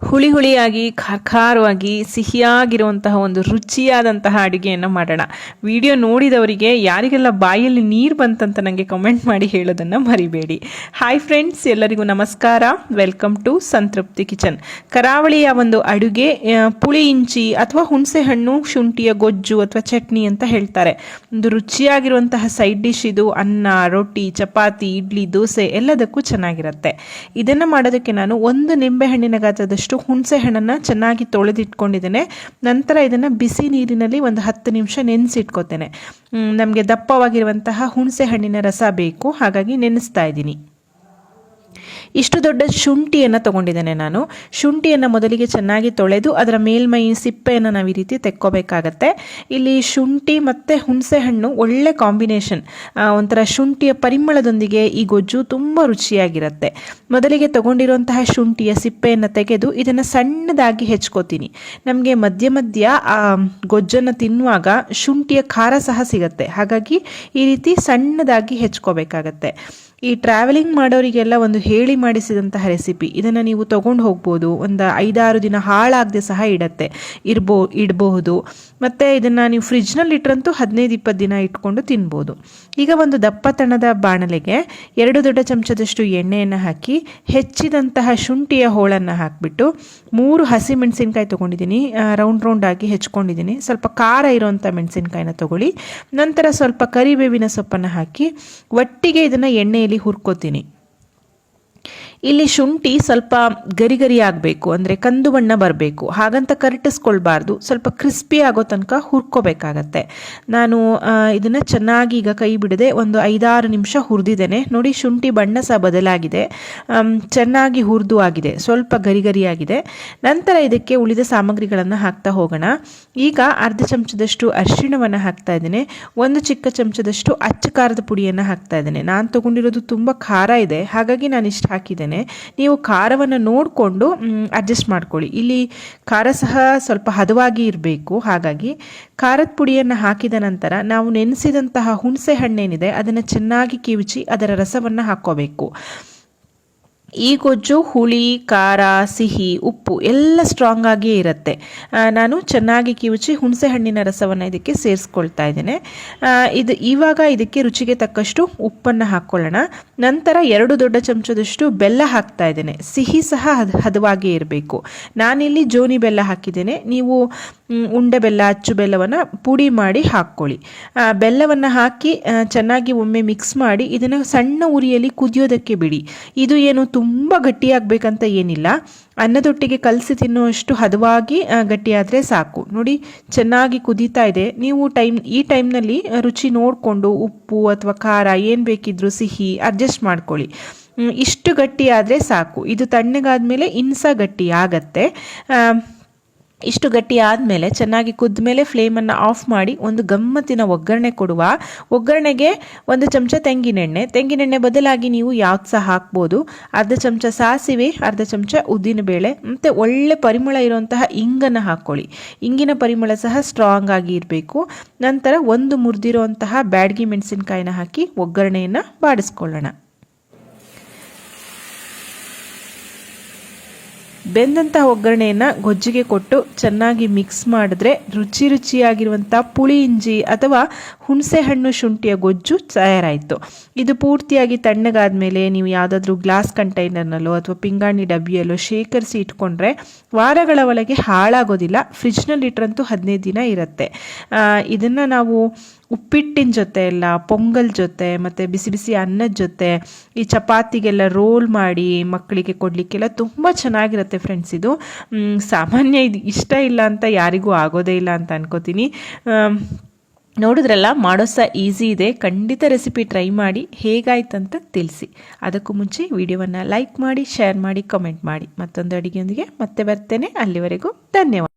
ಹುಳಿ ಹುಳಿಯಾಗಿ ಖಾರವಾಗಿ ಸಿಹಿಯಾಗಿರುವಂತಹ ಒಂದು ರುಚಿಯಾದಂತಹ ಅಡುಗೆಯನ್ನು ಮಾಡೋಣ. ವಿಡಿಯೋ ನೋಡಿದವರಿಗೆ ಯಾರಿಗೆಲ್ಲ ಬಾಯಲ್ಲಿ ನೀರು ಬಂತಂತ ನನಗೆ ಕಮೆಂಟ್ ಮಾಡಿ ಹೇಳೋದನ್ನು ಮರಿಬೇಡಿ. ಹಾಯ್ ಫ್ರೆಂಡ್ಸ್, ಎಲ್ಲರಿಗೂ ನಮಸ್ಕಾರ. ವೆಲ್ಕಮ್ ಟು ಸಂತೃಪ್ತಿ ಕಿಚನ್. ಕರಾವಳಿಯ ಒಂದು ಅಡುಗೆ ಪುಳಿ ಇಂಚಿ ಅಥವಾ ಹುಣಸೆ ಹಣ್ಣು ಶುಂಠಿಯ ಗೊಜ್ಜು ಅಥವಾ ಚಟ್ನಿ ಅಂತ ಹೇಳ್ತಾರೆ. ಒಂದು ರುಚಿಯಾಗಿರುವಂತಹ ಸೈಡ್ ಡಿಶ್ ಇದು. ಅನ್ನ, ರೊಟ್ಟಿ, ಚಪಾತಿ, ಇಡ್ಲಿ, ದೋಸೆ ಎಲ್ಲದಕ್ಕೂ ಚೆನ್ನಾಗಿರುತ್ತೆ. ಇದನ್ನು ಮಾಡೋದಕ್ಕೆ ನಾನು ಒಂದು ನಿಂಬೆಹಣ್ಣಿನ ಗಾತ್ರದಷ್ಟು ಹುಣಸೆ ಹಣ್ಣನ್ನು ಚೆನ್ನಾಗಿ ತೊಳೆದಿಟ್ಕೊಂಡಿದ್ದೇನೆ. ನಂತರ ಇದನ್ನು ಬಿಸಿ ನೀರಿನಲ್ಲಿ ಒಂದು 10 ನಿಮಿಷ ನೆನೆಸಿಟ್ಕೋತೇನೆ. ನಮಗೆ ದಪ್ಪವಾಗಿರುವಂತಹ ಹುಣಸೆ ಹಣ್ಣಿನ ರಸ ಬೇಕು, ಹಾಗಾಗಿ ನೆನೆಸ್ತಾ ಇದ್ದೀನಿ. ಇಷ್ಟು ದೊಡ್ಡ ಶುಂಠಿಯನ್ನು ತೊಗೊಂಡಿದ್ದೇನೆ ನಾನು. ಶುಂಠಿಯನ್ನು ಮೊದಲಿಗೆ ಚೆನ್ನಾಗಿ ತೊಳೆದು ಅದರ ಮೇಲ್ಮೈ ಸಿಪ್ಪೆಯನ್ನು ನಾವು ಈ ರೀತಿ ತೆಕ್ಕೋಬೇಕಾಗತ್ತೆ. ಇಲ್ಲಿ ಶುಂಠಿ ಮತ್ತು ಹುಣಸೆ ಹಣ್ಣು ಒಳ್ಳೆ ಕಾಂಬಿನೇಷನ್. ಒಂಥರ ಶುಂಠಿಯ ಪರಿಮಳದೊಂದಿಗೆ ಈ ಗೊಜ್ಜು ತುಂಬ ರುಚಿಯಾಗಿರುತ್ತೆ. ಮೊದಲಿಗೆ ತೊಗೊಂಡಿರುವಂತಹ ಶುಂಠಿಯ ಸಿಪ್ಪೆಯನ್ನು ತೆಗೆದು ಇದನ್ನು ಸಣ್ಣದಾಗಿ ಹೆಚ್ಕೋತೀನಿ. ನಮಗೆ ಮಧ್ಯ ಮಧ್ಯ ಗೊಜ್ಜನ್ನು ತಿನ್ನುವಾಗ ಶುಂಠಿಯ ಖಾರ ಸಹ ಸಿಗುತ್ತೆ, ಹಾಗಾಗಿ ಈ ರೀತಿ ಸಣ್ಣದಾಗಿ ಹೆಚ್ಕೋಬೇಕಾಗತ್ತೆ. ಈ ಟ್ರಾವೆಲಿಂಗ್ ಮಾಡೋರಿಗೆಲ್ಲ ಒಂದು ಹೇಳಿ ಮಾಡಿಸಿದಂತಹ ರೆಸಿಪಿ. ಇದನ್ನು ನೀವು ತೊಗೊಂಡು ಹೋಗ್ಬೋದು. ಒಂದು 5-6 ದಿನ ಹಾಳಾಗದೆ ಸಹ ಇಡಬಹುದು. ಮತ್ತು ಇದನ್ನು ನೀವು ಫ್ರಿಜ್ನಲ್ಲಿ ಇಟ್ಟರಂತೂ 15-20 ದಿನ ಇಟ್ಕೊಂಡು ತಿನ್ಬೋದು. ಈಗ ಒಂದು ದಪ್ಪತನದ ಬಾಣಲೆಗೆ 2 ದೊಡ್ಡ ಚಮಚದಷ್ಟು ಎಣ್ಣೆಯನ್ನು ಹಾಕಿ ಹೆಚ್ಚಿದಂತಹ ಶುಂಠಿಯ ಹೋಳನ್ನು ಹಾಕಿಬಿಟ್ಟು 3 ಹಸಿ ಮೆಣಸಿನ್ಕಾಯಿ ತೊಗೊಂಡಿದ್ದೀನಿ. ರೌಂಡ್ ಆಗಿ ಹೆಚ್ಕೊಂಡಿದ್ದೀನಿ. ಸ್ವಲ್ಪ ಖಾರ ಇರೋವಂಥ ಮೆಣಸಿನ್ಕಾಯಿನ ತೊಗೊಳ್ಳಿ. ನಂತರ ಸ್ವಲ್ಪ ಕರಿಬೇವಿನ ಸೊಪ್ಪನ್ನು ಹಾಕಿ ಒಟ್ಟಿಗೆ ಇದನ್ನು ಎಣ್ಣೆಯಲ್ಲಿ ಹುರ್ಕೋತೀನಿ. ಇಲ್ಲಿ ಶುಂಠಿ ಸ್ವಲ್ಪ ಗರಿ ಆಗಬೇಕು, ಅಂದರೆ ಕಂದು ಬಣ್ಣ ಬರಬೇಕು. ಹಾಗಂತ ಕರಟಿಸ್ಕೊಳ್ಬಾರ್ದು. ಸ್ವಲ್ಪ ಕ್ರಿಸ್ಪಿ ಆಗೋ ತನಕ ಹುರ್ಕೋಬೇಕಾಗತ್ತೆ. ನಾನು ಇದನ್ನು ಚೆನ್ನಾಗಿ ಈಗ ಕೈ ಬಿಡದೆ ಒಂದು 5-6 ನಿಮಿಷ ಹುರಿದಿದ್ದೇನೆ. ನೋಡಿ, ಶುಂಠಿ ಬಣ್ಣ ಸಹ ಬದಲಾಗಿದೆ, ಚೆನ್ನಾಗಿ ಹುರಿದು ಆಗಿದೆ, ಸ್ವಲ್ಪ ಗರಿಯಾಗಿದೆ. ನಂತರ ಇದಕ್ಕೆ ಉಳಿದ ಸಾಮಗ್ರಿಗಳನ್ನು ಹಾಕ್ತಾ ಹೋಗೋಣ. ಈಗ ಅರ್ಧ ಚಮಚದಷ್ಟು ಅರಿಶಿಣವನ್ನು ಹಾಕ್ತಾ ಇದ್ದೇನೆ. 1 ಚಿಕ್ಕ ಚಮಚದಷ್ಟು ಅಚ್ಚ ಖಾರದ ಪುಡಿಯನ್ನು ಹಾಕ್ತಾ ಇದ್ದೇನೆ. ನಾನು ತೊಗೊಂಡಿರೋದು ತುಂಬ ಖಾರ ಇದೆ, ಹಾಗಾಗಿ ನಾನು ಇಷ್ಟು ಹಾಕಿದ್ದೇನೆ. ನೀವು ಖಾರವನ್ನು ನೋಡಿಕೊಂಡು ಅಡ್ಜಸ್ಟ್ ಮಾಡ್ಕೊಳ್ಳಿ. ಇಲ್ಲಿ ಖಾರ ಸಹ ಸ್ವಲ್ಪ ಹದವಾಗಿ ಇರಬೇಕು, ಹಾಗಾಗಿ ಖಾರದ ಪುಡಿಯನ್ನು ಹಾಕಿದ ನಂತರ ನಾವು ನೆನೆಸಿದಂತಹ ಹುಣಸೆ ಹಣ್ಣೇನಿದೆ ಅದನ್ನು ಚೆನ್ನಾಗಿ ಕಿವುಚಿ ಅದರ ರಸವನ್ನು ಹಾಕ್ಕೋಬೇಕು. ಈ ಗೊಜ್ಜು ಹುಳಿ, ಖಾರ, ಸಿಹಿ, ಉಪ್ಪು ಎಲ್ಲ ಸ್ಟ್ರಾಂಗ್ ಆಗಿಯೇ ಇರುತ್ತೆ. ನಾನು ಚೆನ್ನಾಗಿ ಕಿವುಚಿ ಹುಣಸೆ ಹಣ್ಣಿನ ರಸವನ್ನು ಇದಕ್ಕೆ ಸೇರಿಸ್ಕೊಳ್ತಾ ಇದ್ದೇನೆ. ಇವಾಗ ಇದಕ್ಕೆ ರುಚಿಗೆ ತಕ್ಕಷ್ಟು ಉಪ್ಪನ್ನು ಹಾಕ್ಕೊಳ್ಳೋಣ. ನಂತರ 2 ದೊಡ್ಡ ಚಮಚದಷ್ಟು ಬೆಲ್ಲ ಹಾಕ್ತಾ ಇದ್ದೇನೆ. ಸಿಹಿ ಸಹ ಹದವಾಗಿಯೇ ಇರಬೇಕು. ನಾನಿಲ್ಲಿ ಜೋನಿ ಬೆಲ್ಲ ಹಾಕಿದ್ದೇನೆ. ನೀವು ಉಂಡೆ ಬೆಲ್ಲ, ಅಚ್ಚು ಬೆಲ್ಲವನ್ನು ಪುಡಿ ಮಾಡಿ ಹಾಕ್ಕೊಳ್ಳಿ. ಬೆಲ್ಲವನ್ನು ಹಾಕಿ ಚೆನ್ನಾಗಿ ಒಮ್ಮೆ ಮಿಕ್ಸ್ ಮಾಡಿ ಇದನ್ನು ಸಣ್ಣ ಉರಿಯಲ್ಲಿ ಕುದಿಯೋದಕ್ಕೆ ಬಿಡಿ. ಇದು ಏನು ತುಂಬ ಗಟ್ಟಿಯಾಗಬೇಕಂತ ಏನಿಲ್ಲ. ಅನ್ನದೊಟ್ಟಿಗೆ ಕಲಸಿ ತಿನ್ನುವಷ್ಟು ಹದವಾಗಿ ಗಟ್ಟಿಯಾದರೆ ಸಾಕು. ನೋಡಿ, ಚೆನ್ನಾಗಿ ಕುದೀತಾ ಇದೆ. ನೀವು ಈ ಟೈಮ್ನಲ್ಲಿ ರುಚಿ ನೋಡಿಕೊಂಡು ಉಪ್ಪು ಅಥವಾ ಖಾರ ಏನು ಬೇಕಿದ್ರೂ ಸಿಹಿ ಅಡ್ಜಸ್ಟ್ ಮಾಡ್ಕೊಳ್ಳಿ. ಇಷ್ಟು ಗಟ್ಟಿ ಆದರೆ ಸಾಕು. ಇದು ತಣ್ಣಗಾದ ಮೇಲೆ ಇನ್ಸ ಗಟ್ಟಿ ಆಗತ್ತೆ. ಇಷ್ಟು ಗಟ್ಟಿ ಆದಮೇಲೆ ಚೆನ್ನಾಗಿ ಕುದ್ದ ಮೇಲೆ ಫ್ಲೇಮನ್ನು ಆಫ್ ಮಾಡಿ ಒಂದು ಗಮ್ಮತ್ತಿನ ಒಗ್ಗರಣೆ ಕೊಡುವ. ಒಗ್ಗರಣೆಗೆ 1 ಚಮಚ ತೆಂಗಿನೆಣ್ಣೆ ಬದಲಾಗಿ ನೀವು ಯಾವ್ದು ಸಹ ಹಾಕ್ಬೋದು. ಅರ್ಧ ಚಮಚ ಸಾಸಿವೆ, ಅರ್ಧ ಚಮಚ ಉದ್ದಿನಬೇಳೆ, ಮತ್ತು ಒಳ್ಳೆ ಪರಿಮಳ ಇರುವಂತಹ ಇಂಗನ್ನು ಹಾಕ್ಕೊಳ್ಳಿ. ಇಂಗಿನ ಪರಿಮಳ ಸಹ ಸ್ಟ್ರಾಂಗ್ ಆಗಿ ಇರಬೇಕು. ನಂತರ 1 ಮುರಿದಿರುವಂತಹ ಬ್ಯಾಡಗಿ ಮೆಣಸಿನಕಾಯಿನ ಹಾಕಿ ಒಗ್ಗರಣೆಯನ್ನು ಬಾಡಿಸ್ಕೊಳ್ಳೋಣ. ಬೆಂದಂತಹ ಒಗ್ಗರಣೆಯನ್ನು ಗೊಜ್ಜಿಗೆ ಕೊಟ್ಟು ಚೆನ್ನಾಗಿ ಮಿಕ್ಸ್ ಮಾಡಿದ್ರೆ ರುಚಿಯಾಗಿರುವಂಥ ಪುಳಿ ಇಂಜಿ ಅಥವಾ ಹುಣಸೆ ಹಣ್ಣು ಶುಂಠಿಯ ಗೊಜ್ಜು ತಯಾರಾಯಿತು. ಇದು ಪೂರ್ತಿಯಾಗಿ ತಣ್ಣಗಾದ ಮೇಲೆ ನೀವು ಯಾವುದಾದ್ರೂ ಗ್ಲಾಸ್ ಕಂಟೈನರ್ನಲ್ಲೋ ಅಥವಾ ಪಿಂಗಾಣಿ ಡಬ್ಬಿಯಲ್ಲೋ ಶೇಖರಿಸಿ ಇಟ್ಕೊಂಡ್ರೆ ವಾರಗಳ ಒಳಗೆ ಹಾಳಾಗೋದಿಲ್ಲ. ಫ್ರಿಜ್ನಲ್ಲಿ ಇಟ್ಟರಂತೂ 15 ದಿನ ಇರುತ್ತೆ. ಇದನ್ನು ನಾವು ಉಪ್ಪಿಟ್ಟಿನ ಜೊತೆ ಎಲ್ಲ, ಪೊಂಗಲ್ ಜೊತೆ, ಮತ್ತು ಬಿಸಿ ಬಿಸಿ ಅನ್ನದ ಜೊತೆ, ಈ ಚಪಾತಿಗೆಲ್ಲ ರೋಲ್ ಮಾಡಿ ಮಕ್ಕಳಿಗೆ ಕೊಡಲಿಕ್ಕೆಲ್ಲ ತುಂಬ ಚೆನ್ನಾಗಿರುತ್ತೆ ಫ್ರೆಂಡ್ಸ್. ಇದು ಸಾಮಾನ್ಯ, ಇದು ಇಷ್ಟ ಇಲ್ಲ ಅಂತ ಯಾರಿಗೂ ಆಗೋದೇ ಇಲ್ಲ ಅಂತ ಅನ್ಕೋತೀನಿ. ನೋಡಿದ್ರಲ್ಲ, ಮಾಡೋ ಸಹ ಈಸಿ ಇದೆ. ಖಂಡಿತ ರೆಸಿಪಿ ಟ್ರೈ ಮಾಡಿ ಹೇಗಾಯ್ತಂತ ತಿಳಿಸಿ. ಅದಕ್ಕೂ ಮುಂಚೆ ವಿಡಿಯೋವನ್ನು ಲೈಕ್ ಮಾಡಿ, ಶೇರ್ ಮಾಡಿ, ಕಮೆಂಟ್ ಮಾಡಿ. ಮತ್ತೊಂದು ಅಡುಗೆಯೊಂದಿಗೆ ಮತ್ತೆ ಬರ್ತೇನೆ. ಅಲ್ಲಿವರೆಗೂ ಧನ್ಯವಾದ.